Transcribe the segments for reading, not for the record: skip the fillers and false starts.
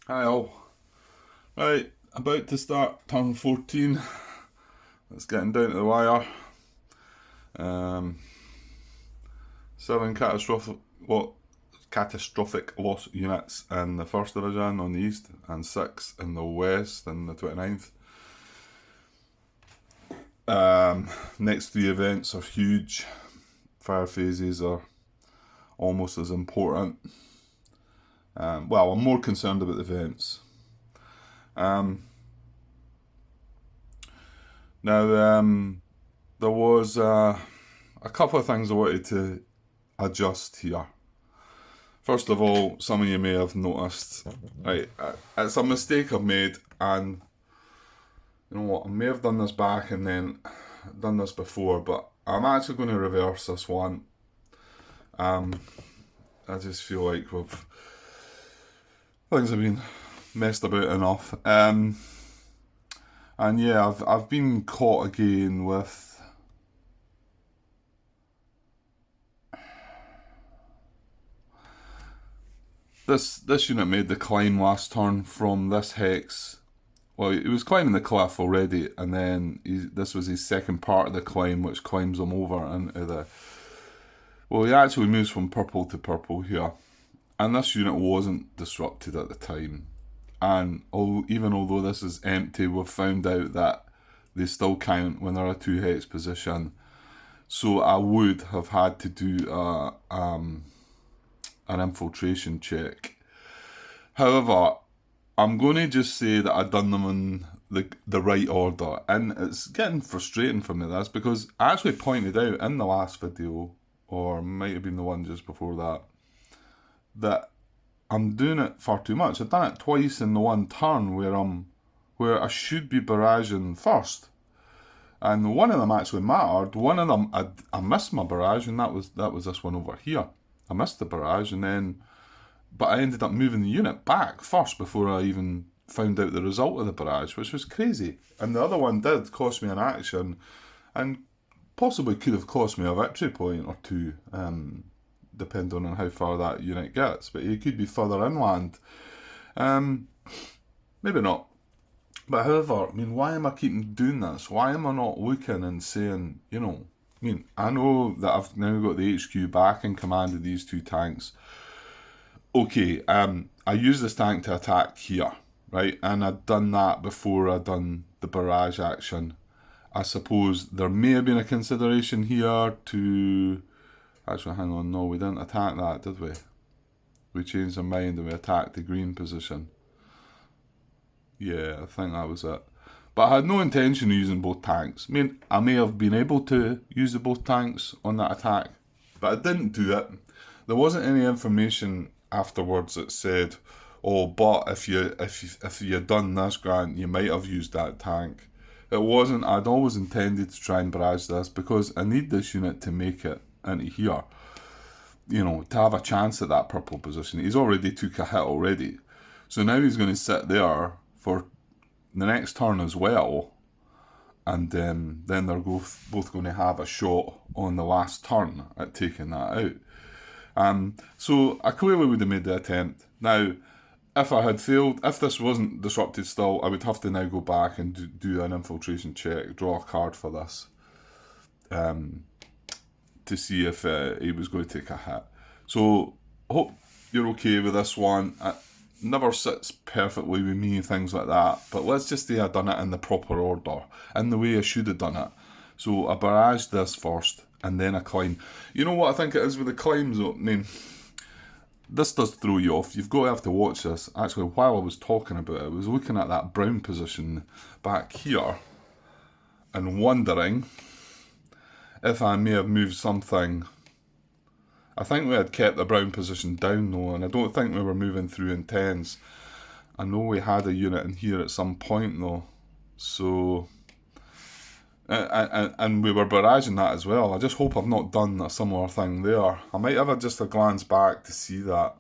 Hi all. Right, about to start turn 14. It's getting down to the wire. Um, 7 catastrophic loss units in the first division on the east, and 6 in the west in the 29th. Next 3 events are huge. Fire phases are almost as important. Well, I'm more concerned about the events. Um, now, there was a couple of things I wanted to adjust here. First of all, some of you may have noticed, right, it's a mistake I've made, and you know what, I may have done this back and then done this before, but I'm actually going to reverse this one. I just feel like things have been messed about enough. And yeah, I've been caught again with this unit made the climb last turn from this hex. Well, he was climbing the cliff already, and then this was his second part of the climb, which climbs him over into the. Well, he actually moves from purple to purple here, and this unit wasn't disrupted at the time. And even although this is empty, we've found out that they still count when they're a 2 hex position. So I would have had to do an infiltration check. However, I'm going to just say that I've done them in the right order, and it's getting frustrating for me, this, because I actually pointed out in the last video, or might have been the one just before that I'm doing it far too much. I've done it twice in the one turn where I should be barraging first, and one of them actually mattered. One of them I missed my barrage, and that was this one over here. I missed the barrage, but I ended up moving the unit back first before I even found out the result of the barrage, which was crazy. And the other one did cost me an action, and possibly could have cost me a victory point or two, depending on how far that unit gets. But it could be further inland. Maybe not. But however, why am I keeping doing this? Why am I not looking and saying, I know that I've now got the HQ back in command of these 2 tanks. Okay, I used this tank to attack here, right? And I'd done that before I'd done the barrage action. I suppose there may have been a consideration here to... Actually, hang on, no, we didn't attack that, did we? We changed our mind and we attacked the green position. Yeah, I think that was it. But I had no intention of using both tanks. I may have been able to use the both tanks on that attack, but I didn't do it. There wasn't any information afterwards that said, "Oh, but if you'd done this, Grant, you might have used that tank." It wasn't. I'd always intended to try and barrage this because I need this unit to make it into here. To have a chance at that purple position. He's already took a hit already, so now he's going to sit there for the next turn as well, and then they're both going to have a shot on the last turn at taking that out. So I clearly would have made the attempt. Now, if I had failed, if this wasn't disrupted still, I would have to now go back and do an infiltration check, draw a card for this, to see if he was going to take a hit. So, hope you're okay with this one. It never sits perfectly with me, things like that, but let's just say I done it in the proper order, in the way I should have done it. So I barraged this first, and then I climb. You know what I think it is with the climbs, though? This does throw you off. You've got to have to watch this. Actually, while I was talking about it, I was looking at that brown position back here and wondering if I may have moved something. I think we had kept the brown position down though, and I don't think we were moving through in tens. I know we had a unit in here at some point though, so... And we were barraging that as well. I just hope I've not done a similar thing there. I might have just a glance back to see that,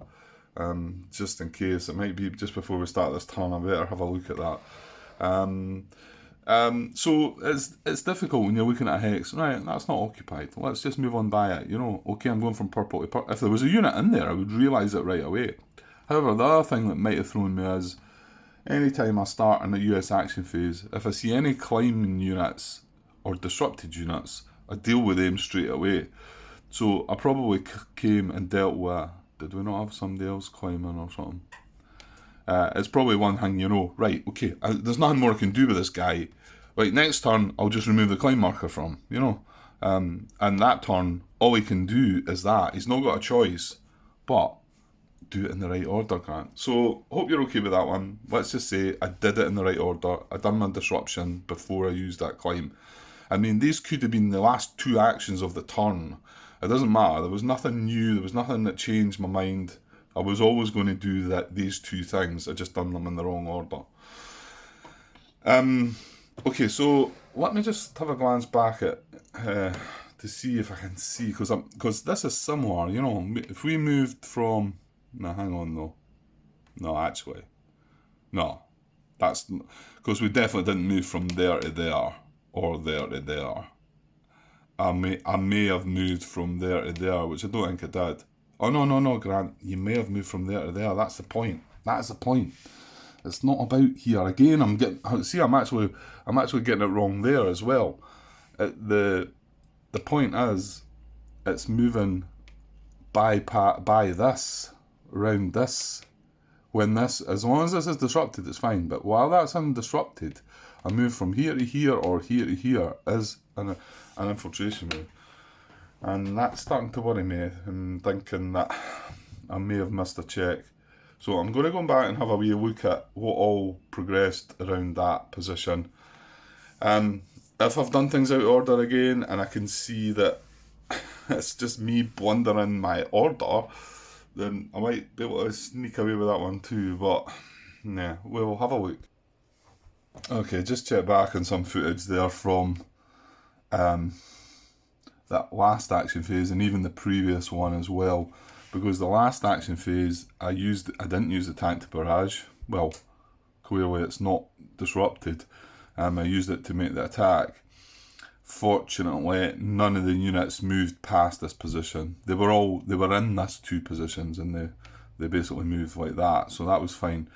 just in case. It might be just before we start this turn. I better have a look at that. So it's difficult when you're looking at a hex. Right, that's not occupied. Let's just move on by it. Okay, I'm going from purple to purple. If there was a unit in there, I would realise it right away. However, the other thing that might have thrown me is, anytime I start in a US action phase, if I see any climbing units or disrupted units, I deal with them straight away. So I probably came and dealt with, did we not have somebody else climbing or something? It's probably one thing, right, okay, there's nothing more I can do with this guy. Right, next turn, I'll just remove the climb marker from, and that turn, all he can do is that. He's not got a choice, but do it in the right order, Grant. So, hope you're okay with that one. Let's just say I did it in the right order. I done my disruption before I used that climb. I mean, these could have been the last 2 actions of the turn. It doesn't matter. There was nothing new. There was nothing that changed my mind. I was always going to do these 2 things. I just done them in the wrong order. Okay, so let me just have a glance back at to see if I can see, because this is similar. If we moved from, no, hang on though. No, actually, no, that's because we definitely didn't move from there to there or there to there. I may have moved from there to there, which I don't think I did. Oh no, Grant, you may have moved from there to there. That's the point. That's the point. It's not about here. Again, I'm actually getting it wrong there as well. The point is, it's moving by this, around this. When this, as long as this is disrupted, it's fine. But while that's undisrupted, a move from here to here or here to here is an infiltration move. And that's starting to worry me. I'm thinking that I may have missed a check. So I'm going to go back and have a wee look at what all progressed around that position. If I've done things out of order again, and I can see that it's just me blundering my order, then I might be able to sneak away with that one too. But yeah, we'll have a look. Okay, just check back on some footage there from that last action phase and even the previous one as well. Because the last action phase, I didn't use the tank to barrage. Well, clearly it's not disrupted. I used it to make the attack. Fortunately, none of the units moved past this position. They were in these 2 positions, and they basically moved like that. So that was fine.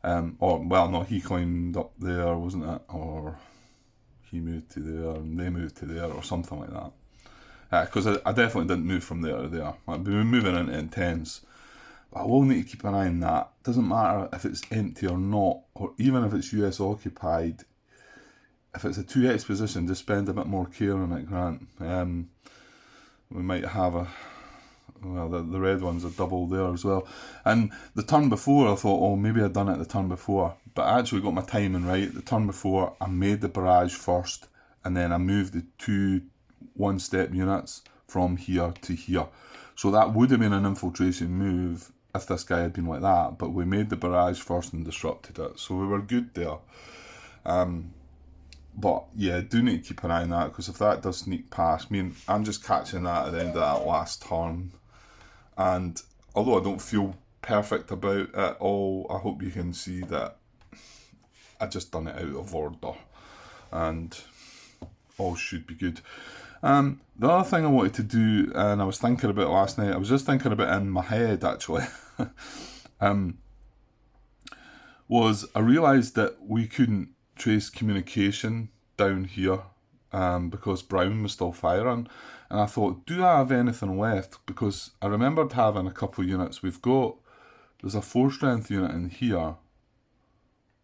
He climbed up there, wasn't it? Or he moved to there, and they moved to there, or something like that. Because I definitely didn't move from there to there. I've been moving into intense. But I will need to keep an eye on that. It doesn't matter if it's empty or not, or even if it's US occupied. If it's a 2x position, just spend a bit more care on it, Grant. We might have the red ones are double there as well. And the turn before, I thought, maybe I'd done it the turn before. But I actually got my timing right. The turn before, I made the barrage first, and then I moved the 2 1-step units from here to here. So that would have been an infiltration move if this guy had been like that, but we made the barrage first and disrupted it, so we were good there. But yeah, do need to keep an eye on that, because if that does sneak past, I'm just catching that at the end of that last turn, and although I don't feel perfect about it all, I hope you can see that I just done it out of order, and all should be good. The other thing I wanted to do, and I was thinking about last night, I was just thinking about it in my head actually, was I realised that we couldn't trace communication down here because Brown was still firing, and I thought, do I have anything left? Because I remembered having a couple of units. There's a 4-strength unit in here,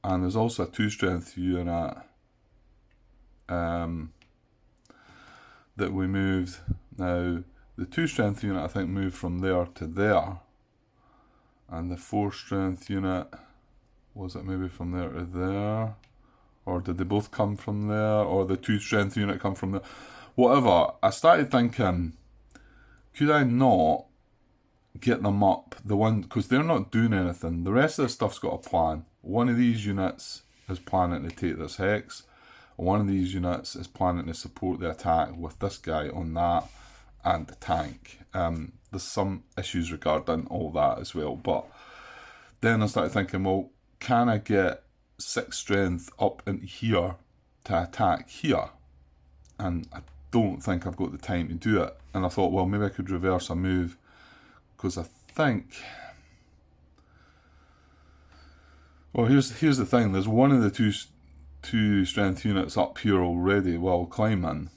and there's also a 2-strength unit that we moved. Now, the 2-strength unit I think moved from there to there, and the 4-strength unit, was it maybe from there to there? Or did they both come from there? Or the 2-strength unit come from there? Whatever, I started thinking, could I not get them up? Because they're not doing anything. The rest of the stuff's got a plan. One of these units is planning to take this hex. One of these units is planning to support the attack with this guy on that and the tank. There's some issues regarding all that as well. But then I started thinking, well, can I get 6 strength up into here to attack here? And I don't think I've got the time to do it. And I thought, well, maybe I could reverse a move, because I think Well, here's the thing. There's one of the two strength units up here already while climbing.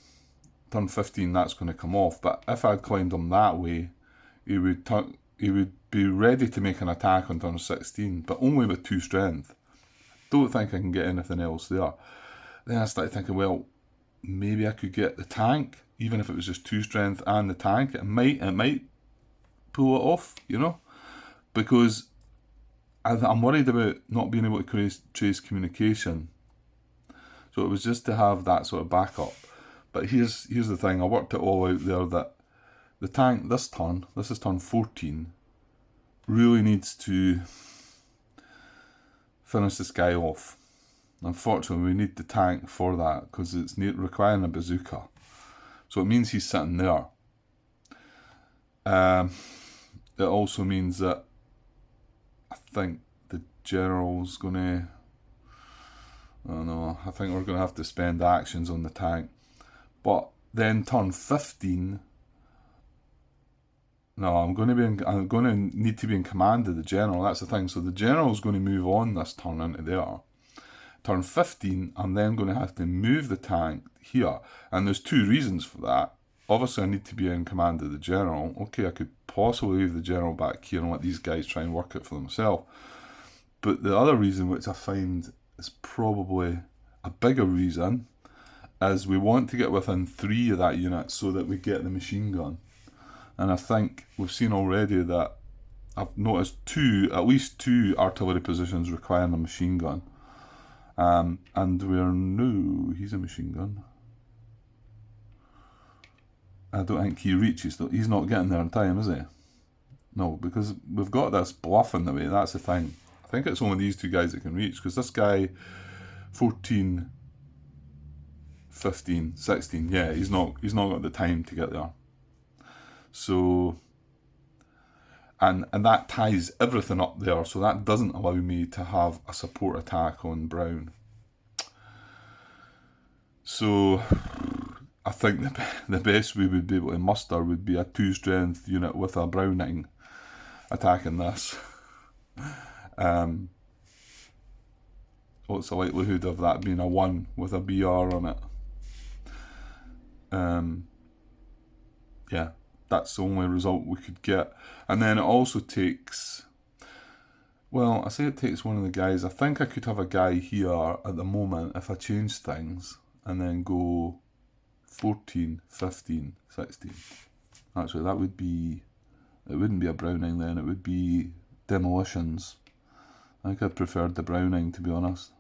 Turn 15, that's going to come off. But if I'd climbed him that way, he would be ready to make an attack on turn 16, but only with 2 strength. Don't think I can get anything else there. Then I started thinking, well, maybe I could get the tank, even if it was just 2 strength and the tank. It might pull it off, because I'm worried about not being able to trace communication. So it was just to have that sort of backup. But here's the thing, I worked it all out there that the tank this is turn 14, really needs to finish this guy off. Unfortunately, we need the tank for that because it's requiring a bazooka. So it means he's sitting there. It also means that I think the general's going to... I don't know, I think we're going to have to spend actions on the tank. But then turn 15... No, I'm going to need to be in command of the general. That's the thing. So the general's going to move on this turn into there. Turn 15, I'm then going to have to move the tank here. And there's 2 reasons for that. Obviously, I need to be in command of the general. Okay, I could possibly leave the general back here and let these guys try and work it for themselves. But the other reason, which I find is probably a bigger reason, is we want to get within 3 of that unit so that we get the machine gun. And I think we've seen already that I've noticed at least two artillery positions requiring a machine gun. And no, he's a machine gun. I don't think he reaches though. He's not getting there in time, is he? No, because we've got this bluff in the way, that's the thing. I think it's only these 2 guys that can reach, because this guy, 14, 15, 16, yeah, he's not got the time to get there. So, and that ties everything up there, so that doesn't allow me to have a support attack on Brown. So, I think the best we would be able to muster would be a 2 strength unit with a Browning attacking this. What's the likelihood of that being a 1 with a BR on it? Yeah, that's the only result we could get. And then it also takes... Well, I say it takes one of the guys. I think I could have a guy here at the moment if I change things and then go 14, 15, 16. Actually, that would be... It wouldn't be a Browning then, it would be demolitions. I think I preferred the Browning, to be honest.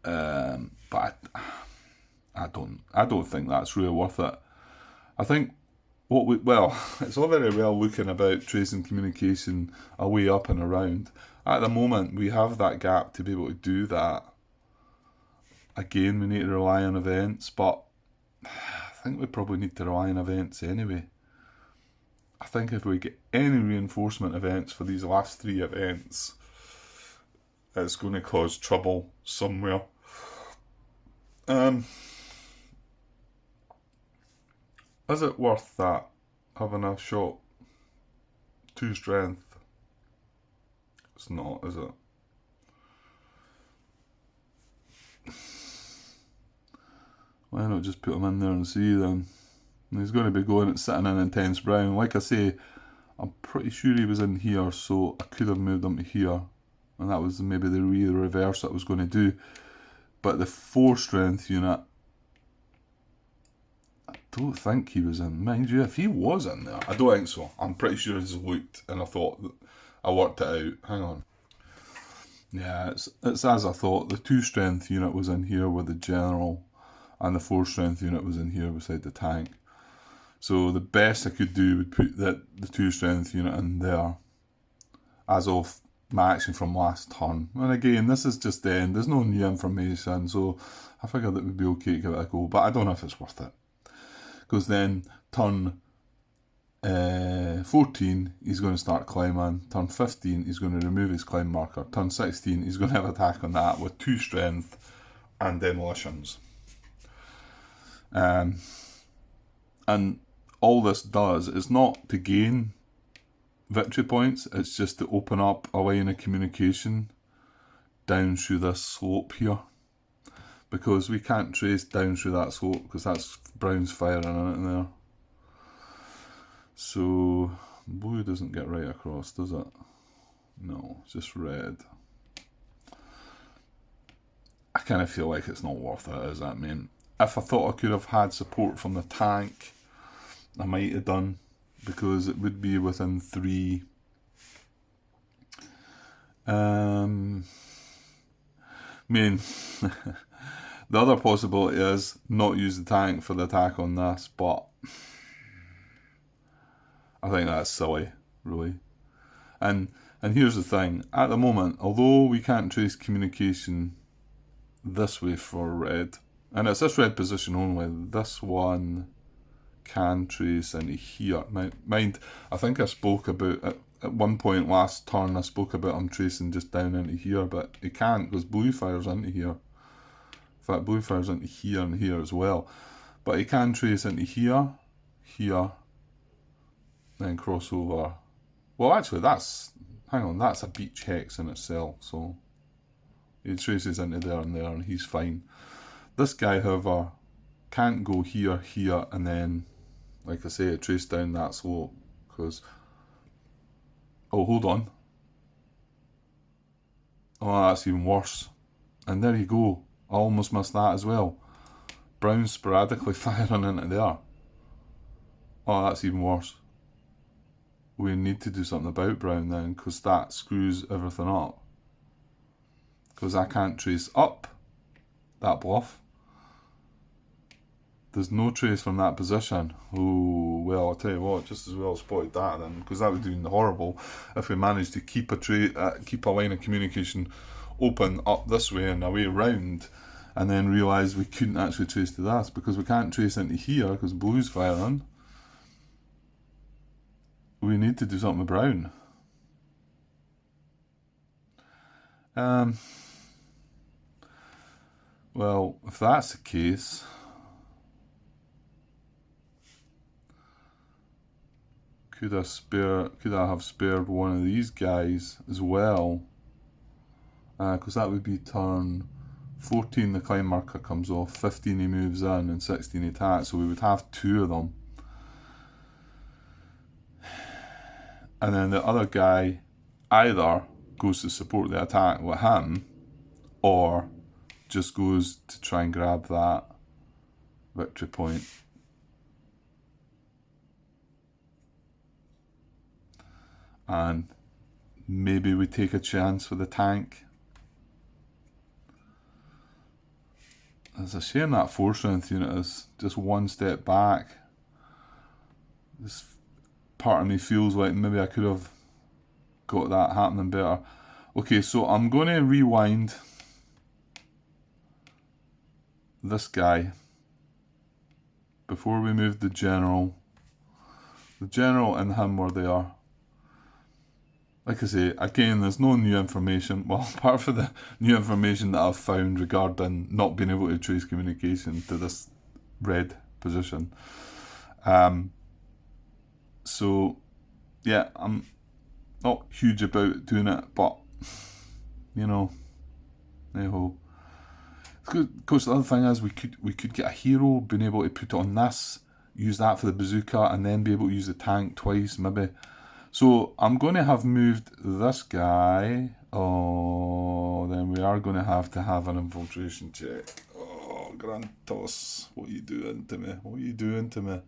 But I don't think that's really worth it. I think it's all very well looking about tracing communication away up and around. At the moment, we have that gap to be able to do that. Again, we need to rely on events, but I think we probably need to rely on events anyway. I think if we get any reinforcement events for these last 3 events, it's going to cause trouble somewhere. Is it worth that, having a shot 2 strength? It's not, is it? Why not just put him in there and see then? And he's going to be going at sitting in intense Brown. Like I say, I'm pretty sure he was in here, so I could have moved him to here. And that was maybe the reverse that I was going to do. But the 4 strength unit, I don't think he was in. Mind you, if he was in there, I don't think so. I'm pretty sure I just looked and I thought, I worked it out. Hang on. Yeah, it's as I thought. The 2 strength unit was in here with the general, and the 4 strength unit was in here beside the tank. So the best I could do would put the 2 strength unit in there as of my action from last turn. And again, this is just the end. There's no new information, so I figured it would be okay to give it a go. But I don't know if it's worth it. Because then turn 14, he's going to start climbing. Turn 15, he's going to remove his climb marker. Turn 16, he's going to have an attack on that with 2 strength and demolitions. And all this does is not to gain victory points. It's just to open up a line of communication down through this slope here. Because we can't trace down through that slope because that's brown's firing in it there. So blue doesn't get right across, does it? No, it's just red. I kind of feel like it's not worth it, is it? I mean, if I thought I could have had support from the tank, I might have done, because it would be within 3. I mean, the other possibility is not use the tank for the attack on this, but I think that's silly, really. And here's the thing, at the moment, although we can't trace communication this way for red, and it's this red position only, this one can trace into here. Mind, I think I spoke about, at one point last turn, I spoke about him tracing just down into here, but he can't because blue fires into here. In fact, blue fires into here and here as well. But he can trace into here, here, then cross over. Well, actually, that's a beach hex in itself, so he traces into there, and he's fine. This guy, however, can't go here, here, and then, like I say, trace down that slope, because... Oh, hold on. Oh, that's even worse. And there you go. I almost missed that as well. Brown sporadically firing into there. Oh, that's even worse. We need to do something about brown then, because that screws everything up. Because I can't trace up that bluff. There's no trace from that position. Oh, well, I'll tell you what, just as well spotted that then, because that would be horrible if we managed to keep a line of communication open up this way and away round, and then realise we couldn't actually trace to this, because we can't trace into here, because blue's firing. We need to do something with brown. Well, if that's the case... Could I have spared one of these guys as well? Because that would be turn 14, the climb marker comes off, 15 he moves in, and 16 he attacks, so we would have 2 of them. And then the other guy either goes to support the attack with him, or just goes to try and grab that victory point. And maybe we take a chance with the tank. It's a shame that 4-strength unit is just one step back. This part of me feels like maybe I could have got that happening better. Okay, so I'm going to rewind this guy before we move the general. The general and him were there. Like I say, again, there's no new information. Well, apart from the new information that I've found regarding not being able to trace communication to this red position. So, yeah, I'm not huge about doing it, but, you know, hey-ho. Of course, the other thing is we could get a hero, being able to put it on this, use that for the bazooka, and then be able to use the tank twice, maybe. So I'm going to have moved this guy. Oh, then we are going to have an infiltration check. Oh, Grantos, what are you doing to me? What are you doing to me?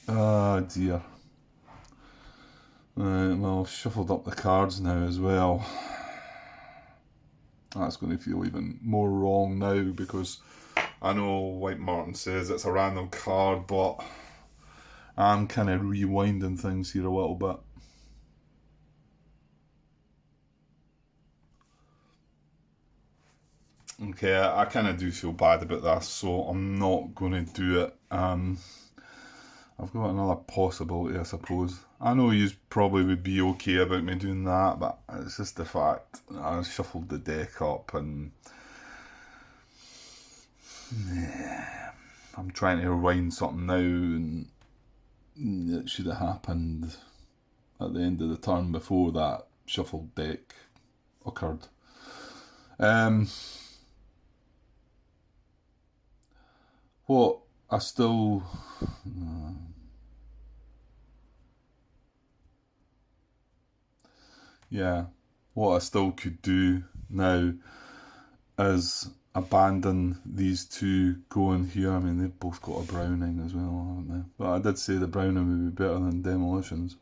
Oh dear. Right, well, I've shuffled up the cards now as well. That's going to feel even more wrong now, because I know, like Martin says, it's a random card, but I'm kind of rewinding things here a little bit. Okay, I kind of do feel bad about this, so I'm not going to do it. I've got another possibility, I suppose. I know you probably would be okay about me doing that, but it's just the fact I shuffled the deck up and I'm trying to rewind something now, and it should have happened at the end of the turn before that shuffled deck occurred. What I still yeah, what I still could do now is abandon these two going here. I mean, they've both got a Browning as well, haven't they? But I did say the Browning would be better than Demolitions.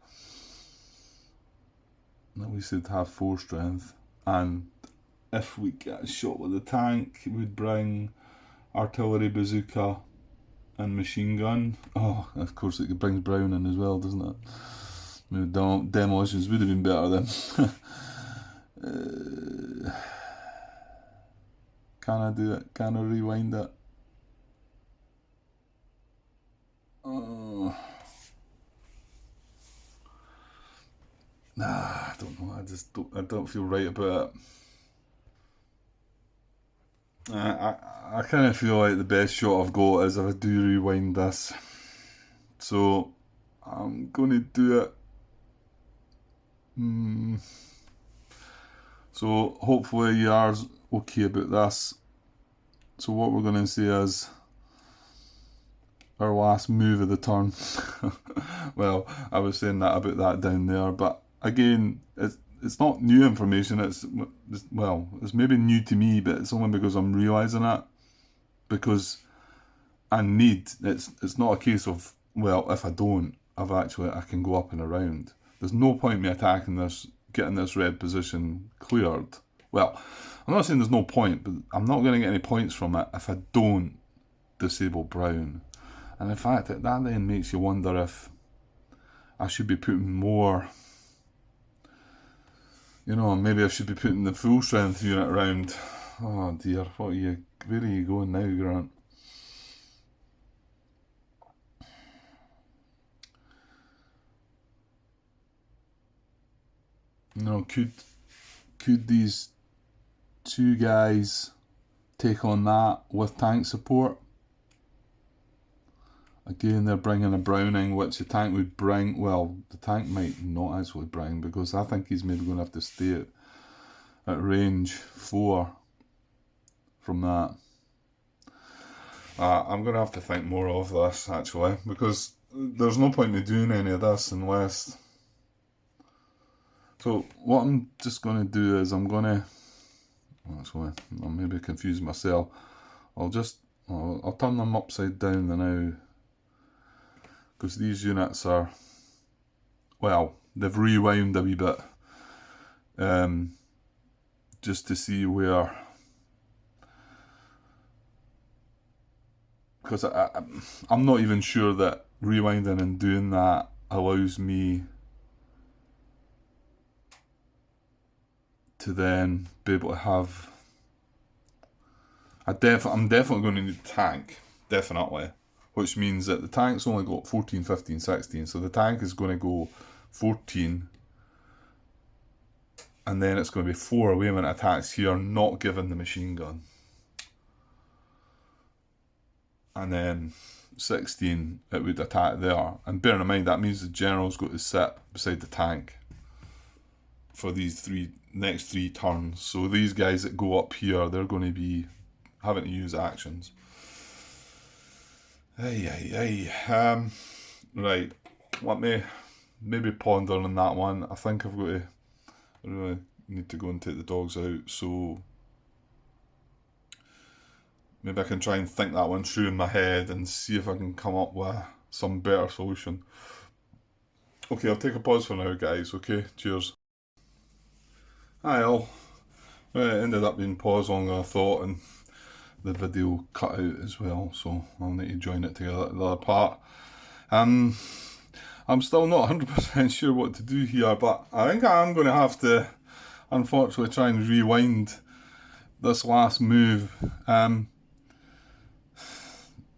At least they'd have 4 strength. And if we get a shot with the tank, it would bring artillery, bazooka, and machine gun. Oh, of course, it brings Browning as well, doesn't it? Maybe Demolitions would have been better then. Can I do it? Can I rewind it? Nah, I don't know. I don't feel right about it. I kind of feel like the best shot I've got is if I do rewind this. So I'm gonna do it. So hopefully you are okay about this. So what we're gonna say is our last move of the turn. Well, I was saying that about that down there, but again, it's not new information. It's maybe new to me, but it's only because I'm realising it. Because it's not a case of, well, if I don't, I can go up and around. There's no point me attacking this, getting this red position cleared. Well, I'm not saying there's no point, but I'm not going to get any points from it if I don't disable brown. And in fact, that then makes you wonder if I should be putting more, maybe I should be putting the full strength unit around. Oh dear, where are you going now, Grant? Could these two guys take on that with tank support? Again, they're bringing a Browning, which the tank would bring. Well, the tank might not actually bring, because I think he's maybe going to have to stay at range 4 from that. I'm going to have to think more of this, actually, because there's no point in me doing any of this unless... So what I'm just going to do is I'm maybe confuse myself. I'll turn them upside down now, because these units are, well, they've rewound a wee bit, just to see where, because I'm not even sure that rewinding and doing that allows me to then be able to have, I'm definitely going to need a tank, definitely, which means that the tank's only got 14, 15, 16, so the tank is going to go 14, and then it's going to be 4 awayment attacks here, not given the machine gun, and then 16 it would attack there. And bearing in mind, that means the general's got to sit beside the tank for these next three turns. So these guys that go up here, they're going to be having to use actions. Right, let me maybe ponder on that one. I think I really need to go and take the dogs out, so maybe I can try and think that one through in my head and see if I can come up with some better solution. Okay, I'll take a pause for now, guys. Okay, cheers. Hi all. Well, it ended up being pause longer than I thought, and the video cut out as well, so I'll need to join it together at the other part. I'm still not 100% sure what to do here, but I think I'm going to have to, unfortunately, try and rewind this last move.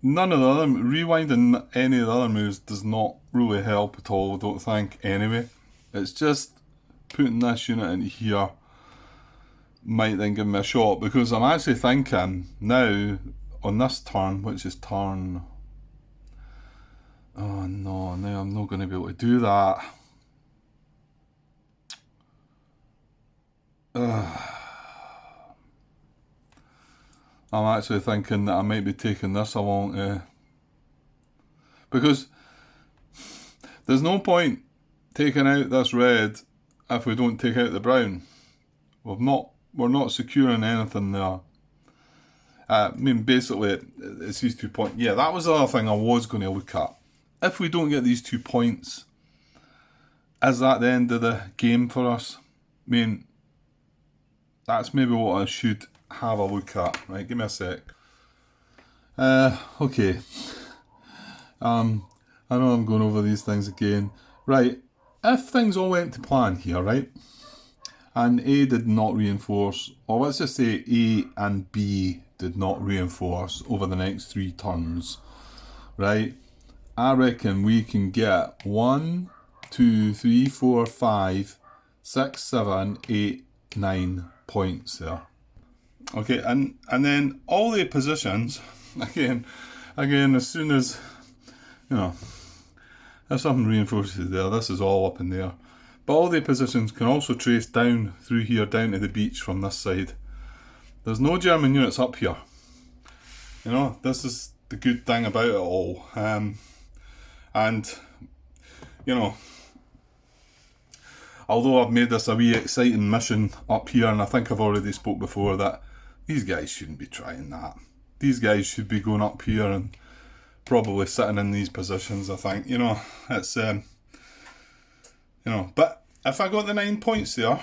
none of the other, rewinding any of the other moves does not really help at all, I don't think, anyway. It's just putting this unit into here might then give me a shot, because I'm actually thinking now on this turn, which is turn... Oh no, now I'm not going to be able to do that. I'm actually thinking that I might be taking this along to... Because there's no point taking out this red if we don't take out the brown. We're not securing anything there. I mean, basically, it's these 2 points. Yeah, that was the other thing I was going to look at. If we don't get these 2 points, is that the end of the game for us? I mean, that's maybe what I should have a look at. Right, give me a sec. Okay. I know I'm going over these things again. Right, if things all went to plan here, right, and A did not reinforce, or let's just say A and B did not reinforce over the next 3 turns, right, I reckon we can get 1, 2, 3, 4, 5, 6, 7, 8, 9 points there. Okay, and then all the positions, again, as soon as, you know, if something reinforces there, this is all up in there. But all the positions can also trace down through here, down to the beach from this side. There's no German units up here. You know, this is the good thing about it all. And, you know, although I've made this a wee exciting mission up here, and I think I've already spoke before that these guys shouldn't be trying that. These guys should be going up here and probably sitting in these positions, I think. You know, it's, you know, but if I got the 9 points there,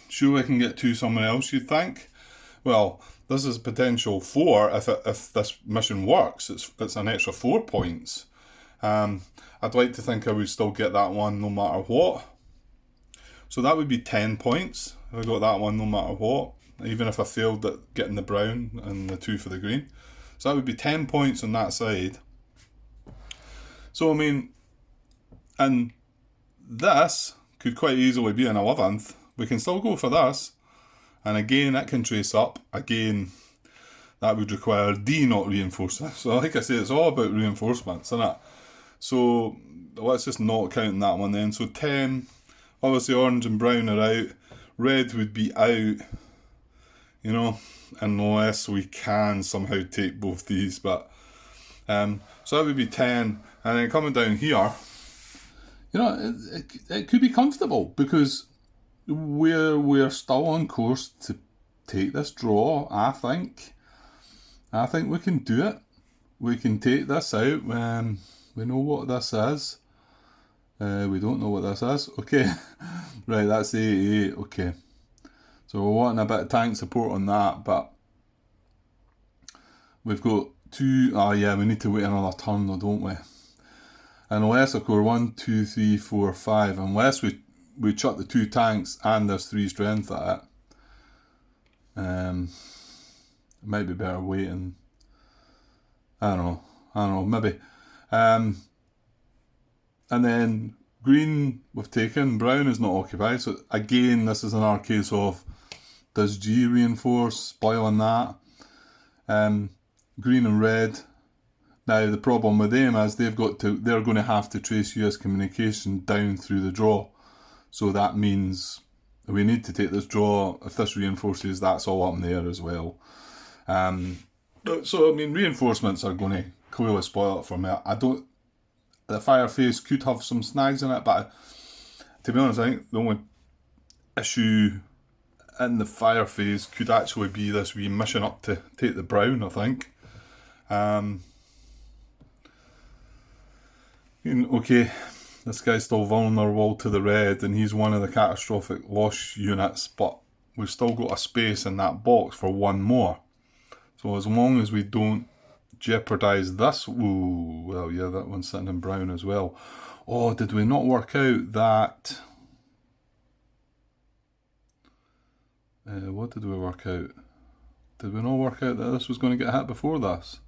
sure I can get 2 somewhere else, you'd think. Well, this is potential 4. If this mission works, it's an extra 4 points. I'd like to think I would still get that one no matter what. So that would be 10 points if I got that one no matter what, even if I failed at getting the brown and the 2 for the green. So that would be 10 points on that side. So I mean, and this could quite easily be an 11th. We can still go for this, and again it can trace up. Again, that would require D not reinforcing. So like I say, it's all about reinforcements, isn't it? So let's just not count that one then. So 10, obviously orange and brown are out. Red would be out, you know, unless we can somehow take both these. But so that would be 10. And then coming down here, you know, it could be comfortable because we're still on course to take this draw, I think. I think we can do it. We can take this out. We know what this is. We don't know what this is. Okay. Right, that's 88. Okay. So we're wanting a bit of tank support on that, but we've got 2. Oh yeah, we need to wait another turn though, don't we? Unless, of course, 1, 2, 3, 4, 5. Unless we chuck the 2 tanks and there's 3 strength at it. It might be better waiting. I don't know, maybe. And then green we've taken, brown is not occupied. So again, this is another case of, does G reinforce, spoiling that. Green and red. Now the problem with them is they're going to have to trace US communication down through the draw. So that means we need to take this draw. If this reinforces, that's all up there as well. So I mean, reinforcements are going to clearly spoil it for me. The fire phase could have some snags in it, but to be honest, I think the only issue in the fire phase could actually be this wee mission up to take the brown, I think. Okay, this guy's still vulnerable to the red, and he's one of the catastrophic loss units, but we've still got a space in that box for 1 more. So as long as we don't jeopardise this... Ooh, well, yeah, that one's sitting in brown as well. Oh, did we not work out that... what did we work out? Did we not work out that this was going to get hit before this?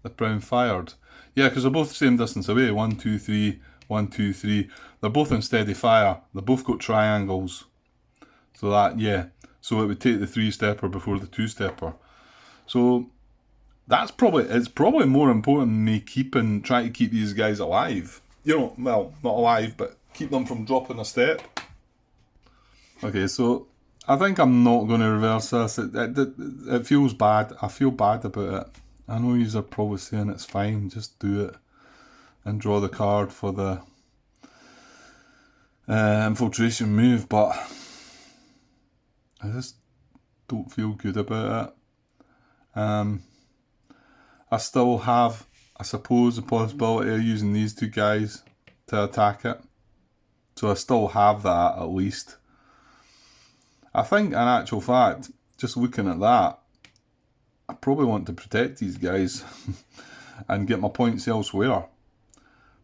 that Brown fired. Yeah, because they're both the same distance away. 1, 2, 3, 1, 2, 3. They're both in steady fire. They both got triangles. So that, yeah. So it would take the 3-stepper before the 2-stepper. So it's probably more important than me trying to keep these guys alive. You know, well, not alive, but keep them from dropping a step. Okay, so I think I'm not going to reverse this. It feels bad. I feel bad about it. I know you are probably saying it's fine, just do it and draw the card for the infiltration move, but I just don't feel good about it. I still have, I suppose, the possibility of using these two guys to attack it. So I still have that at least. I think, in actual fact, just looking at that, I probably want to protect these guys and get my points elsewhere.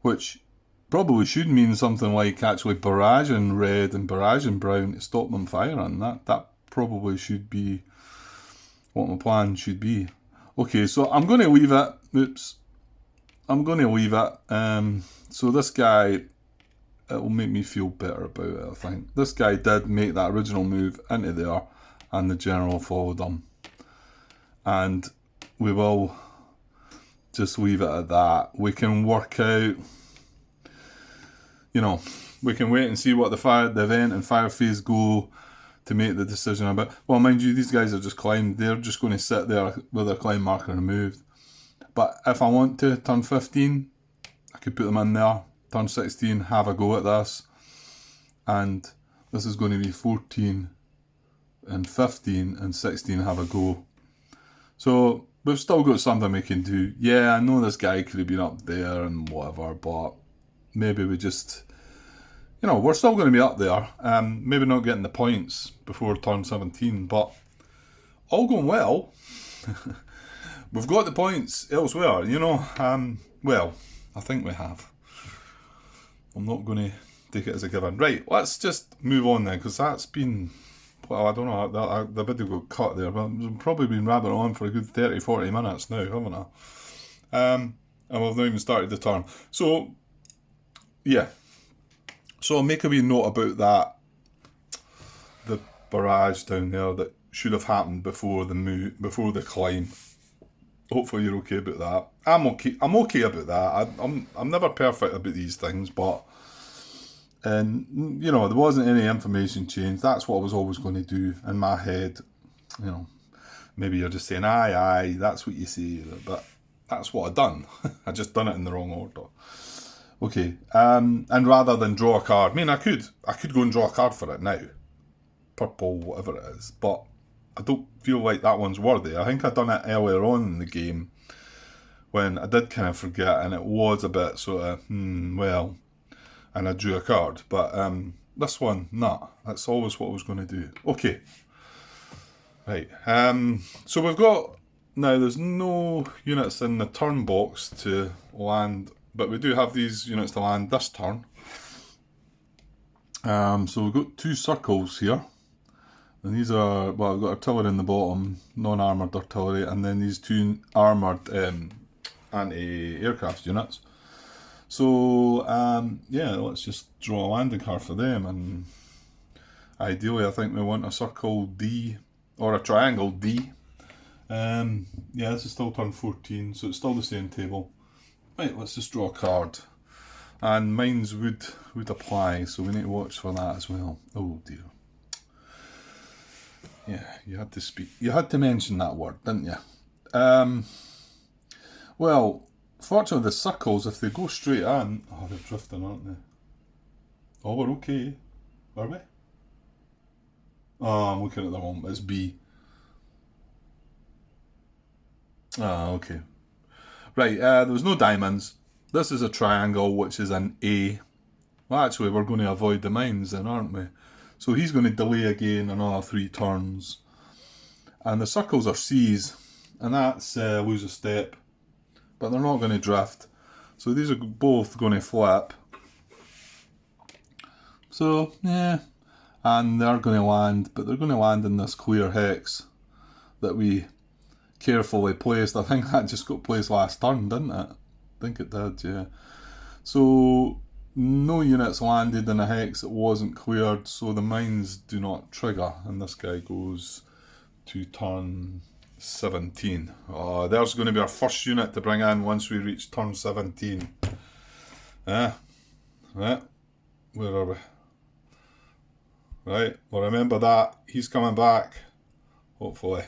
Which probably should mean something like actually barraging red and barraging brown to stop them firing. That probably should be what my plan should be. Okay, so I'm going to leave it. Oops. I'm going to leave it. So this guy, it will make me feel better about it, I think. This guy did make that original move into there, and the general followed him. And we will just leave it at that. We can work out, we can wait and see what the event and fire phase go to make the decision about. Well, mind you, these guys are just climbed. They're just going to sit there with their climb marker removed. But if I want to, turn 15, I could put them in there. Turn 16, have a go at this. And this is going to be 14 and 15 and 16, have a go. So we've still got something we can do. Yeah, I know this guy could have been up there and whatever, but maybe we just... we're still going to be up there. Maybe not getting the points before turn 17, but all going well. We've got the points elsewhere, well, I think we have. I'm not going to take it as a given. Right, let's just move on then, because that's been... Well, I don't know, the video got cut there, but we've probably been rabbiting on for a good 30-40 minutes now, haven't I? And we've not even started the turn. So, yeah. So I'll make a wee note about that. The barrage down there that should have happened before the climb. Hopefully you're okay about that. I'm okay. I'm okay about that. I'm never perfect about these things, but there wasn't any information change. That's what I was always going to do in my head. Maybe you're just saying aye, that's what you say, but that's what I done. I just done it in the wrong order. Okay, and rather than draw a card, I could go and draw a card for it now, purple, whatever it is, but I don't feel like that one's worthy. I think I done it earlier on in the game when I did kind of forget, and it was a bit sort of, well, and I drew a card, but this one, nah, that's always what I was going to do. Okay, right, so we've got, now there's no units in the turn box to land, but we do have these units to land this turn. So we've got 2 circles here. And these are, well, I've got artillery in the bottom, non-armoured artillery, and then these 2 armoured anti-aircraft units. So, yeah, let's just draw a landing card for them. And ideally, I think we want a circle D, or a triangle D. Yeah, this is still turn 14, so it's still the same table. Right, let's just draw a card. And mines would apply, so we need to watch for that as well. Oh dear. Yeah, you had to speak. You had to mention that word, didn't you? Well, fortunately the circles, if they go straight in... Oh, they're drifting, aren't they? Oh, we're okay. Are we? Oh, I'm looking at the wrong. It's B. Ah, okay. Right, there was no diamonds. This is a triangle, which is an A. Well, actually, we're going to avoid the mines then, aren't we? So he's going to delay again another 3 turns. And the circles are C's, and that's lose a step. But they're not going to drift. So these are both going to flip. So, yeah. And they're going to land, but they're going to land in this clear hex that we carefully placed. I think that just got placed last turn, didn't it? I think it did, yeah. So no units landed in a hex that wasn't cleared, so the mines do not trigger, and this guy goes to turn 17. Oh, there's going to be our first unit to bring in once we reach turn 17. Yeah. Right. Where are we? Right. Well, remember that. He's coming back. Hopefully.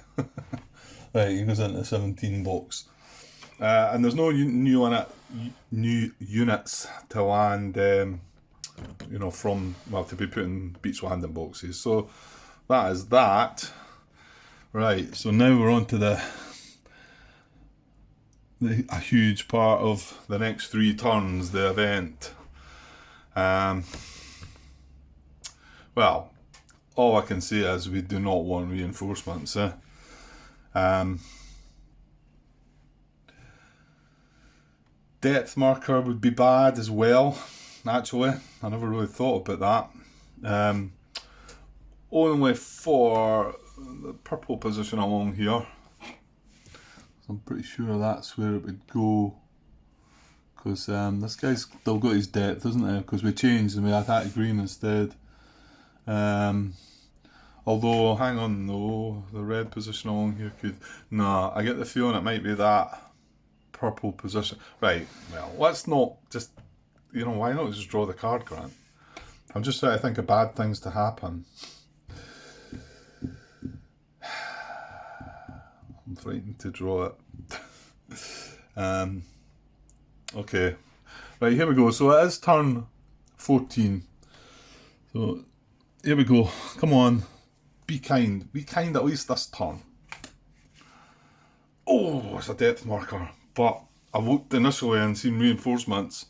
Right, he goes into the 17 box. And there's no new units to land, from, well, to be put in beach landing boxes. So that is that. Right, so now we're on to a huge part of the next 3 turns, the event. Well, all I can say is we do not want reinforcements. Depth marker would be bad as well, actually. I never really thought about that. Only for the purple position along here. So I'm pretty sure that's where it would go. Because this guy's still got his depth, isn't he? Because we changed and we attacked green instead. Although, hang on though, the red position along here could... Nah, I get the feeling it might be that purple position. Right, well, let's not just... why not just draw the card, Grant? I'm just trying to think of bad things to happen. I'm frightened to draw it. Okay. Right, here we go. So it is turn 14. So, here we go. Come on. Be kind. Be kind at least this turn. Oh, it's a depth marker. But I looked initially and seen reinforcements.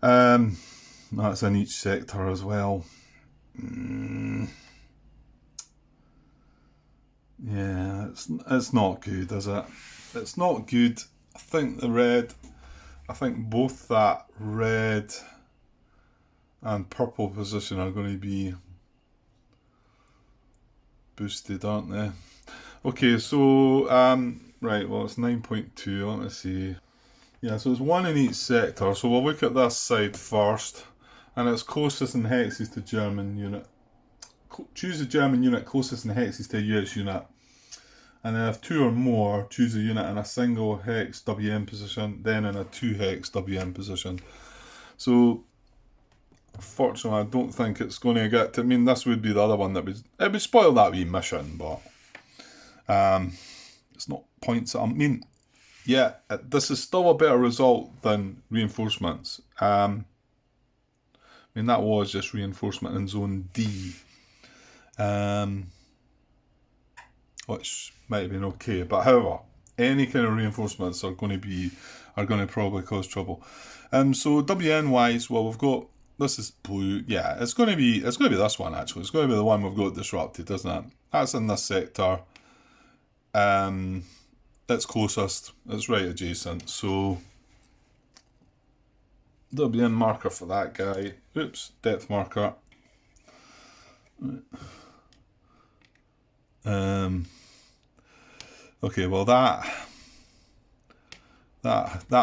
That's in each sector as well. Yeah, it's not good, is it? It's not good. I think both that red and purple position are going to be boosted, aren't they? Okay, so, right, well, it's 9.2, let me see. Yeah, so it's 1 in each sector, so we'll look at this side first, and it's closest in hexes to German unit. Choose the German unit closest in hexes to a US unit. And then if 2 or more, choose a unit in a single hex WM position, then in a 2 hex WM position. So, fortunately, I don't think it's going to get to... this would be the other one that would spoil that wee mission, but it's not points. Yeah, this is still a better result than reinforcements. That was just reinforcement in zone D. Which might have been okay, but however, any kind of reinforcements are going to probably cause trouble. So WN wise, well, we've got, this is blue. Yeah, it's going to be this one actually. It's going to be the one we've got disrupted, isn't it? That's in this sector. It's closest. It's right adjacent. So WN marker for that guy. Oops, depth marker. Okay, well that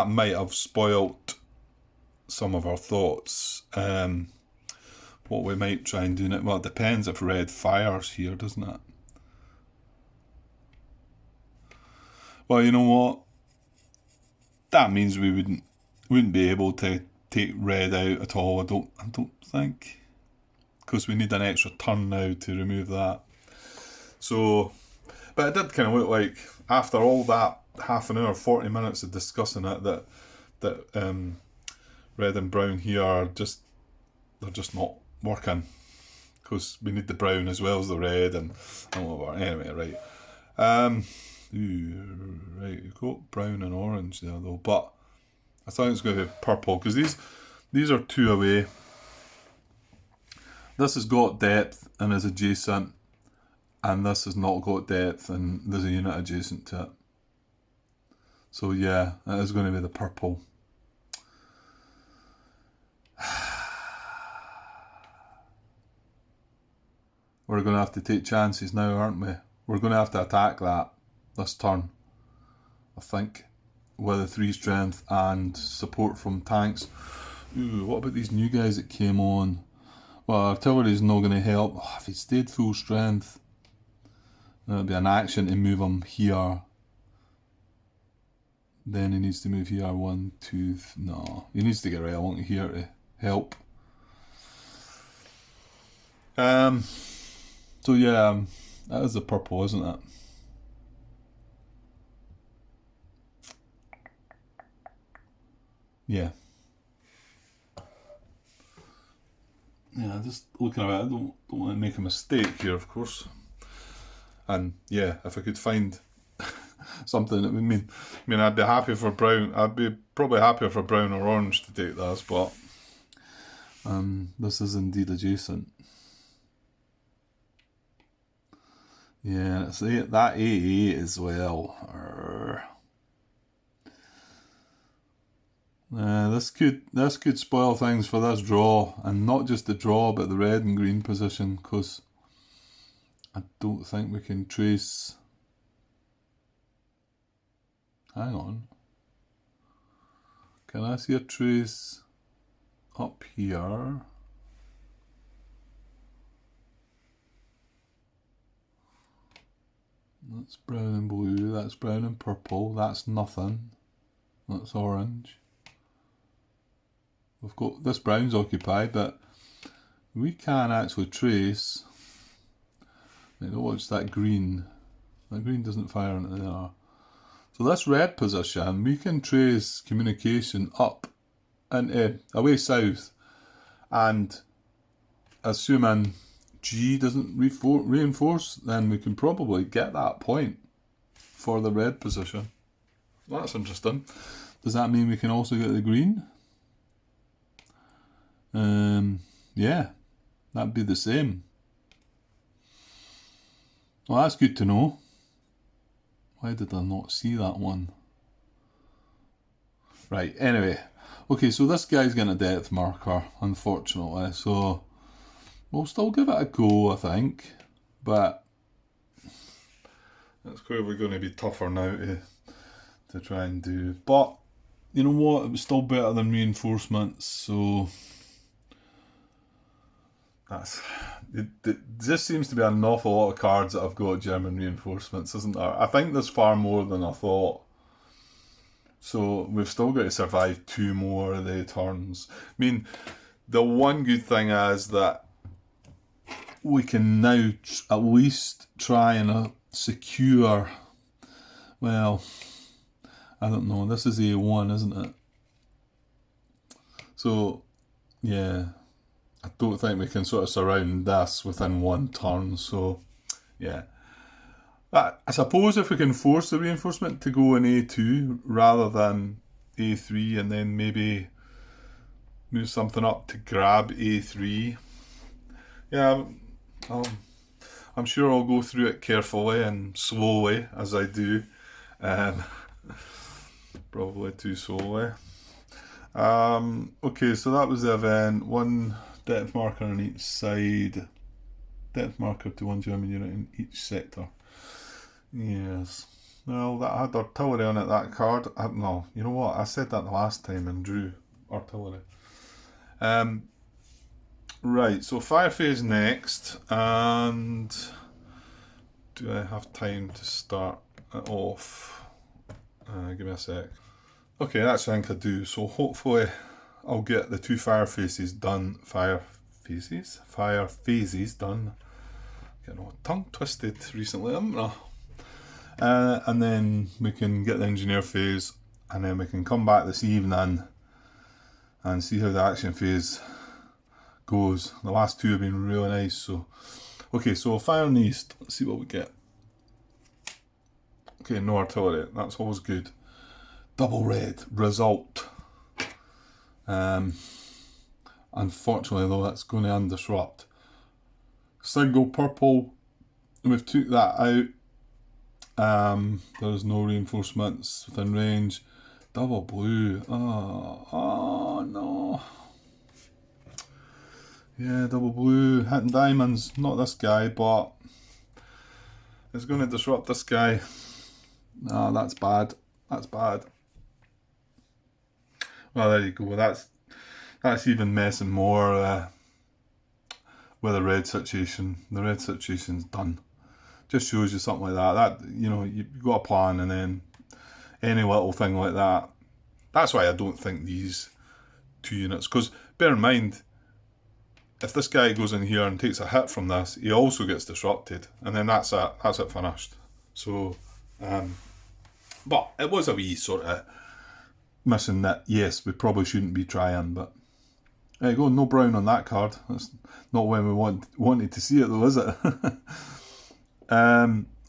might have spoilt some of our thoughts. What we might try and do now, well, it depends if red fires here, doesn't it? Well, you know what? That means we wouldn't be able to take red out at all. I don't think, because we need an extra turn now to remove that. So, but it did kind of look like after all that half an hour, 40 minutes of discussing it, that red and brown here they're just not working, because we need the brown as well as the red and whatever. Anyway, right. Right, we've got brown and orange there though, but I thought it was going to be purple, because these are 2 away. This has got depth and is adjacent, and this has not got depth and there's a unit adjacent to it. So yeah, it is going to be the purple. We're going to have to take chances now, aren't we? We're going to have to attack that. this turn, I think, with a 3 strength and support from tanks. Ooh, what about these new guys that came on? Well, artillery's not going to help. Oh, if he stayed full strength, there'll be an action to move him here. Then he needs to move here. 1, 2, no. He needs to get relevant here to help. So yeah, that is the purple, isn't it? Yeah. Yeah, just looking at it, I don't want to make a mistake here, of course. And yeah, if I could find something that would mean, I'd be happy for brown. I'd be probably happier for brown or orange to take this, but this is indeed adjacent. Yeah, it's that AA as well. This could spoil things for this draw, and not just the draw, but the red and green position, because I don't think we can trace. Hang on. Can I see a trace up here? That's brown and blue, that's brown and purple, that's nothing. That's orange. We've got this brown's occupied, but we can actually trace. Now watch that green. That green doesn't fire into there. So this red position, we can trace communication up and away south, and assuming G doesn't reinforce, then we can probably get that point for the red position. That's interesting. Does that mean we can also get the green? Yeah, that'd be the same. Well, that's good to know. Why did I not see that one? Right, anyway. Okay, so this guy's getting a depth marker, unfortunately, so we'll still give it a go, I think, but it's clearly going to be tougher now to try and do. But, you know what, it was still better than reinforcements, so it just seems to be an awful lot of cards that have got German reinforcements, isn't there? I think there's far more than I thought. So we've still got to survive 2 more of the turns. I mean, the one good thing is that we can now at least try and secure, well, I don't know, this is A1, isn't it? So, yeah, I don't think we can sort of surround this within 1 turn, so, yeah. I suppose if we can force the reinforcement to go in A2 rather than A3 and then maybe move something up to grab A3. Yeah, I'm sure I'll go through it carefully and slowly as I do. Probably too slowly. Okay, so that was the event. 1 depth marker on each side. Depth marker to 1 German unit in each sector. Yes. Well, that had artillery on it, that card. No, you know what? I said that the last time and drew artillery. Right, so fire phase next, and do I have time to start it off? Give me a sec. Okay, that's what I think I do. So hopefully I'll get the 2 fire phases done. Fire phases done. Getting all tongue twisted recently, haven't I? And then we can get the engineer phase, and then we can come back this evening and see how the action phase goes. The last 2 have been really nice. So, okay, so fire in the east. Let's see what we get. Okay, no artillery. That's always good. Double red result. Unfortunately, though, that's going to undisrupt. Single purple. We've took that out. There's no reinforcements within range. Double blue. Oh no. Yeah, double blue. Hitting diamonds. Not this guy, but it's going to disrupt this guy. No, that's bad. That's bad. Well, there you go. That's even messing more with the red situation. The red situation's done. Just shows you something like that. That, you know, you've got a plan, and then any little thing like that. That's why I don't think these 2 units. Because bear in mind, if this guy goes in here and takes a hit from this, he also gets disrupted, and then that's it. That's it finished. So, but it was a wee sort of mission that, yes, we probably shouldn't be trying, but there you go. No brown on that card. That's not when we wanted to see it, though, is it?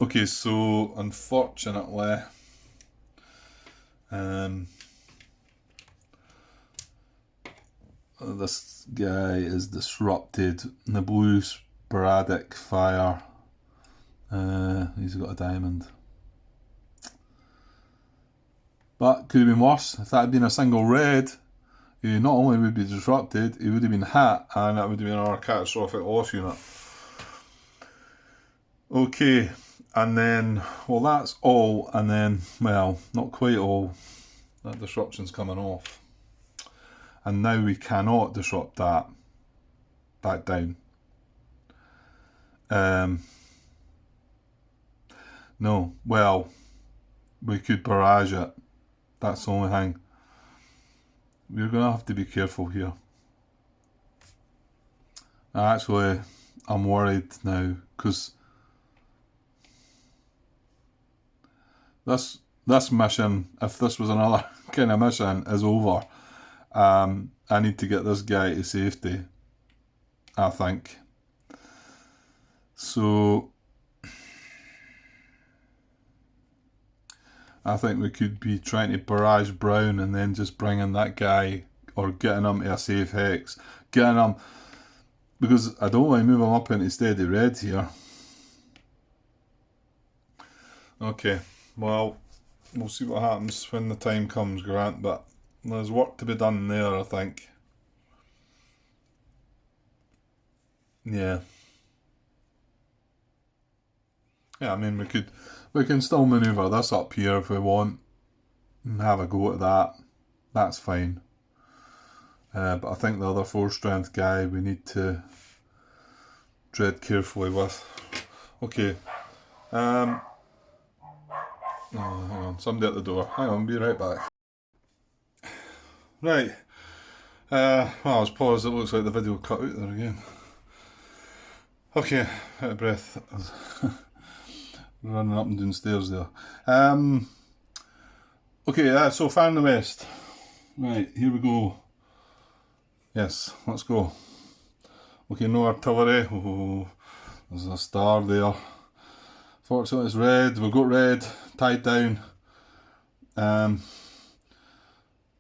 Okay, so unfortunately, this guy is disrupted. The blue sporadic fire. He's got a diamond. But could have been worse. If that had been a single red, he not only would be disrupted, he would have been hit, and that would have been our catastrophic loss unit. Okay, and then, well, that's all, and then, well, not quite all. That disruption's coming off. And now we cannot disrupt that back down. No, well, we could barrage it. That's the only thing. We're going to have to be careful here. Actually, I'm worried now, because this mission, if this was another kind of mission, is over. I need to get this guy to safety, I think. So I think we could be trying to barrage brown and then just bringing that guy, or getting him to a safe hex. Getting him, because I don't want to move him up into steady red here. Okay, well, we'll see what happens when the time comes, Grant, but there's work to be done there, I think. Yeah. Yeah, I mean, we can still manoeuvre this up here if we want and have a go at that. That's fine. But I think the other 4-strength guy we need to tread carefully with. Okay. Oh, hang on, somebody at the door. Hang on, be right back. Right. Well, I was paused. It looks like the video cut out there again. Okay, out of breath. Running up and down stairs there. Okay, so far in the west. Right, here we go. Yes, let's go. Okay, no artillery. Oh, there's a star there. Fortunately, it's red. We've got red tied down.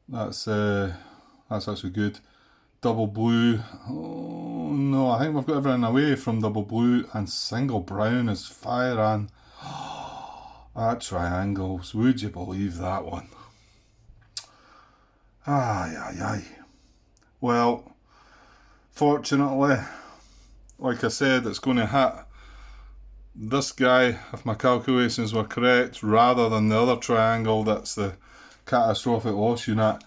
That's actually good. Double blue. Oh no, I think we've got everything away from double blue, and single brown is firing. At triangles, would you believe that one? Aye. Well, fortunately, like I said, it's going to hit this guy, if my calculations were correct, rather than the other triangle that's the catastrophic loss unit.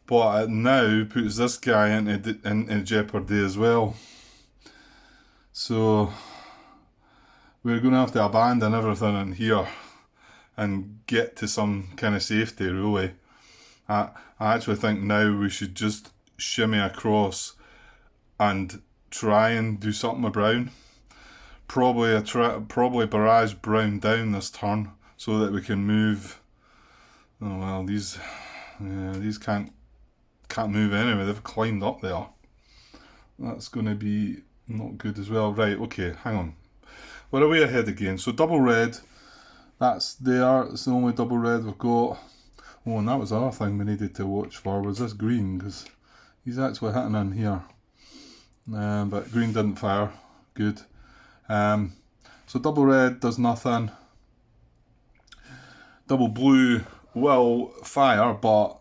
But it now puts this guy into jeopardy as well. So we're going to have to abandon everything in here and get to some kind of safety, really. I actually think now we should just shimmy across and try and do something with brown. Probably barrage brown down this turn so that we can move. Oh well, these can't move anyway. They've climbed up there. That's going to be not good as well. Right, okay, hang on. We're way ahead again. So double red. That's there. It's the only double red we've got. Oh, and that was the other thing we needed to watch for, was this green, because he's actually hitting in here. But green didn't fire. Good. So double red does nothing. Double blue will fire, but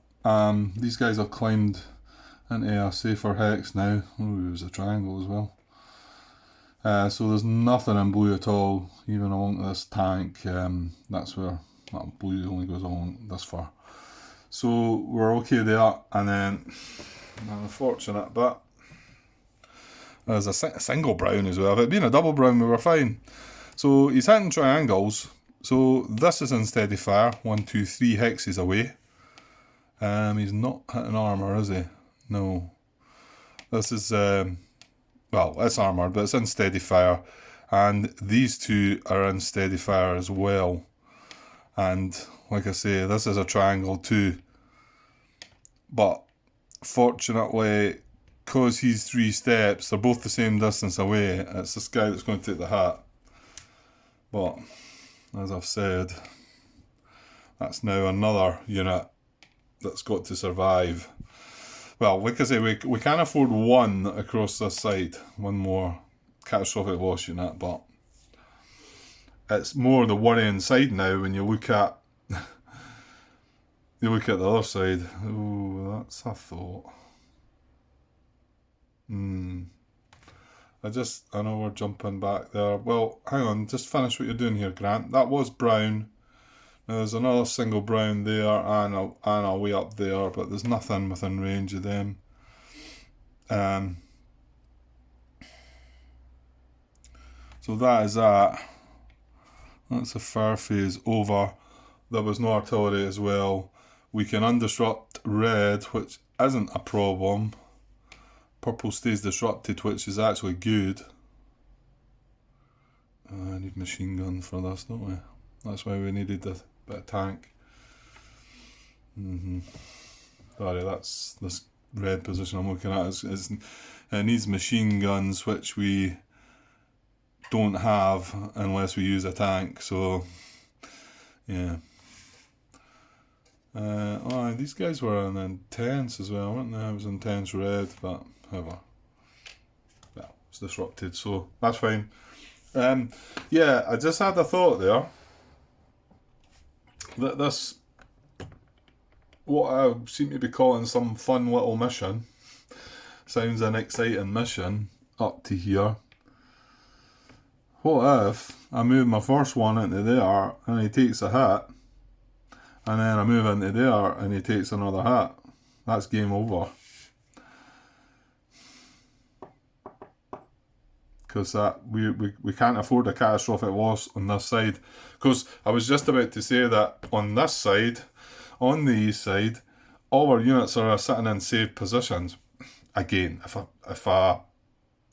these guys have climbed into a safer hex now. Ooh, there's a triangle as well. So there's nothing in blue at all, even along this tank. That's where That blue only goes on this far. So we're okay there, and then an unfortunate bit. There's a single brown as well. If it had been a double brown, we were fine. So he's hitting triangles. So this is in steady fire. 1, 2, 3 hexes away. He's not hitting armour, is he? No. This is, well, it's armoured, but it's in steady fire. And these two are in steady fire as well. And like I say, this is a triangle too. But fortunately, because he's 3 steps, they're both the same distance away. It's this guy that's going to take the hat. But as I've said, that's now another unit that's got to survive. Well, like I say, we can afford one across this side, one more catastrophic loss unit, but it's more the worrying side now when you look at the other side. Oh, that's a thought. I know we're jumping back there. Well, hang on, just finish what you're doing here, Grant. That was brown. Now there's another single brown there and a way up there, but there's nothing within range of them. So that is that. That's the fire phase over. There was no artillery as well. We can undisrupt red, which isn't a problem. Purple stays disrupted, which is actually good. I need machine guns for this, don't we? That's why we needed a bit of tank. Sorry, that's this red position I'm looking at. It needs machine guns, which we don't have unless we use a tank. So, yeah. These guys were in intense as well, weren't they? It was intense red, but however, well, it's disrupted, so that's fine. Yeah, I just had a thought there that this, what I seem to be calling some fun little mission, sounds an exciting mission up to here. What if I move my first one into there and he takes a hit, and then I move into there and he takes another hit? That's game over. Because we can't afford a catastrophic loss on this side. Because I was just about to say that on this side, on the east side, all our units are sitting in safe positions. Again, if a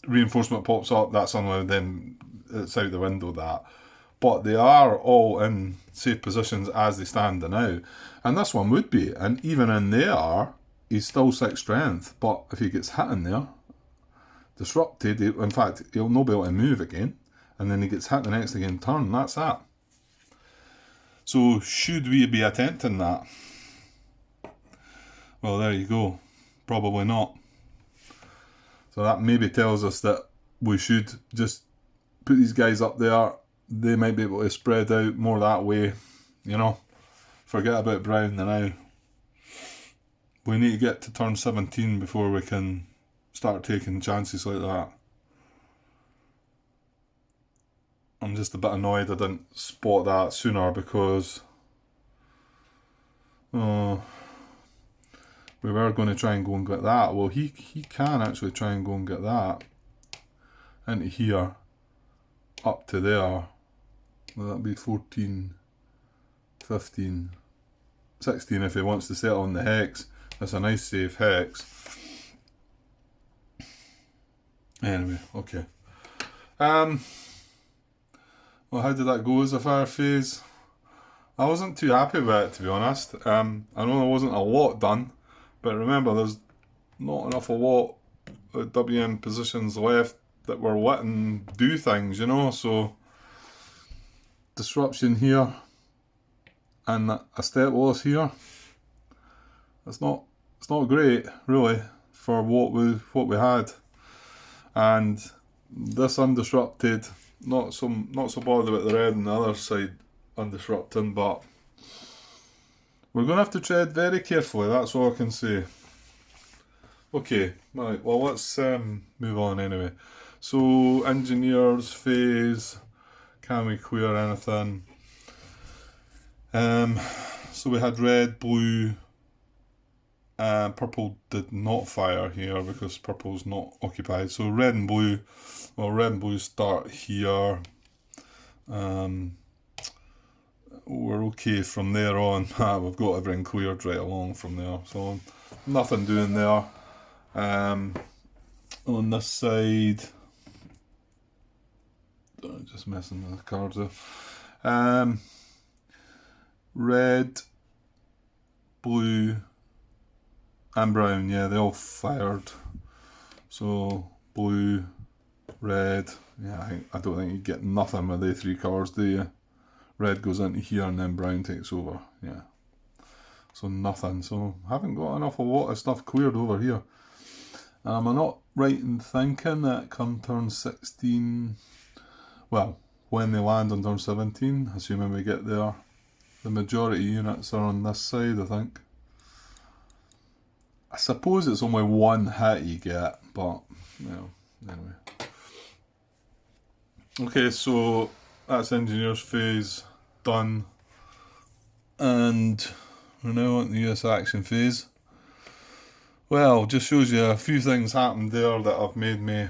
reinforcement pops up, that's only then it's out the window that. But they are all in safe positions as they stand now. And this one would be. And even in there, he's still 6 strength. But if he gets hit in there, disrupted, in fact, he'll not be able to move again. And then he gets hit the next again turn. That's that. So should we be attempting that? Well, there you go. Probably not. So that maybe tells us that we should just put these guys up there. They might be able to spread out more that way, you know. Forget about brown now. We need to get to turn 17 before we can start taking chances like that. I'm just a bit annoyed I didn't spot that sooner because we were going to try and go and get that. Well, he can actually try and go and get that into here up to there. Will that be 14, 15, 16 if he wants to settle on the hex? That's a nice safe hex. Anyway, okay. Well, how did that go as a fire phase? I wasn't too happy with it, to be honest. I know there wasn't a lot done, but remember there's not an awful lot of WM positions left that were letting do things, you know, so disruption here and a step loss here. It's not great really for what we had. And this undisrupted, not so bothered about the red on the other side undisrupting, but we're going to have to tread very carefully, that's all I can say. Okay, right, well let's move on anyway. So, engineers phase, can we clear anything? Um, so we had red, blue, purple did not fire here because purple's not occupied. So red and blue, well, red and blue start here. We're okay from there on. We've got everything cleared right along from there, so nothing doing there. On this side, just messing the cards up. Red, blue, and brown, yeah, they all fired. So blue, red, yeah, I don't think you get nothing with the three colours, do you? Red goes into here and then brown takes over, yeah. So nothing. So haven't got an awful lot of stuff cleared over here. Am I not right in thinking that come turn 16, well, when they land on turn 17, assuming we get there, the majority units are on this side, I think. I suppose it's only one hit you get, but, you know, anyway. Okay, so that's engineers phase done. And we're now on the US action phase. Well, just shows you a few things happened there that have made me,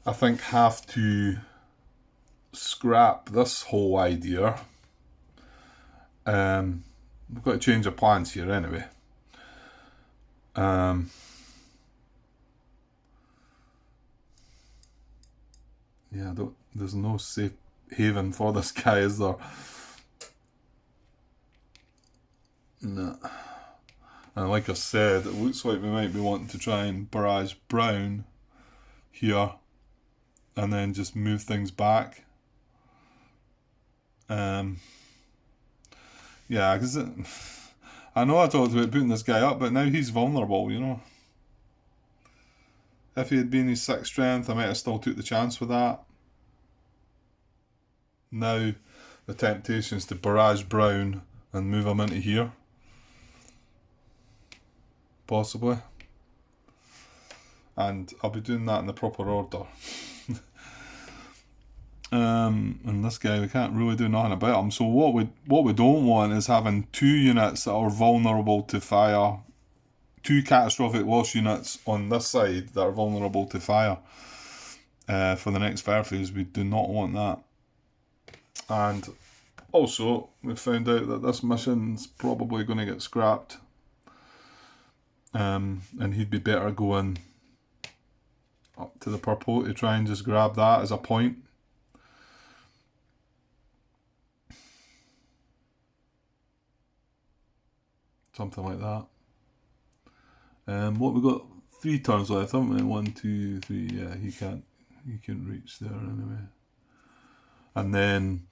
I think, have to scrap this whole idea. We've got to change our plans here anyway. Yeah, there's no safe haven for this guy, is there? No. And like I said, it looks like we might be wanting to try and barrage brown here and then just move things back. Yeah, because I know I talked about putting this guy up, but now he's vulnerable, you know. If he had been his 6th strength, I might have still took the chance with that. Now the temptation is to barrage brown and move him into here. Possibly. And I'll be doing that in the proper order. And this guy, we can't really do nothing about him. So what we don't want is having 2 units that are vulnerable to fire, 2 catastrophic loss units on this side that are vulnerable to fire. For the next fire phase, we do not want that. And also, we found out that this mission's probably going to get scrapped. And he'd be better going up to the purple to try and just grab that as a point. Something like that. What we got? 3 turns left, haven't we? 1, 2, 3. Yeah, he can't reach there anyway. And then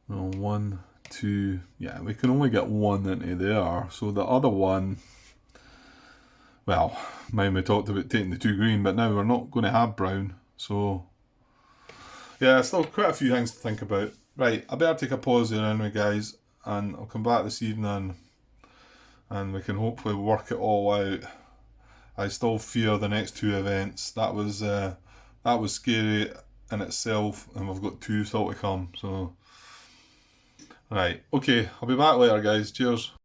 1, 2. Yeah, we can only get 1 into there. So the other one, well, mind we talked about taking the 2 green, but now we're not going to have brown. So yeah, still quite a few things to think about. Right, I better take a pause here anyway, guys, and I'll come back this evening and we can hopefully work it all out. I still fear the next 2 events. That was scary in itself, and we've got 2 still to come. So, right, okay, I'll be back later, guys. Cheers.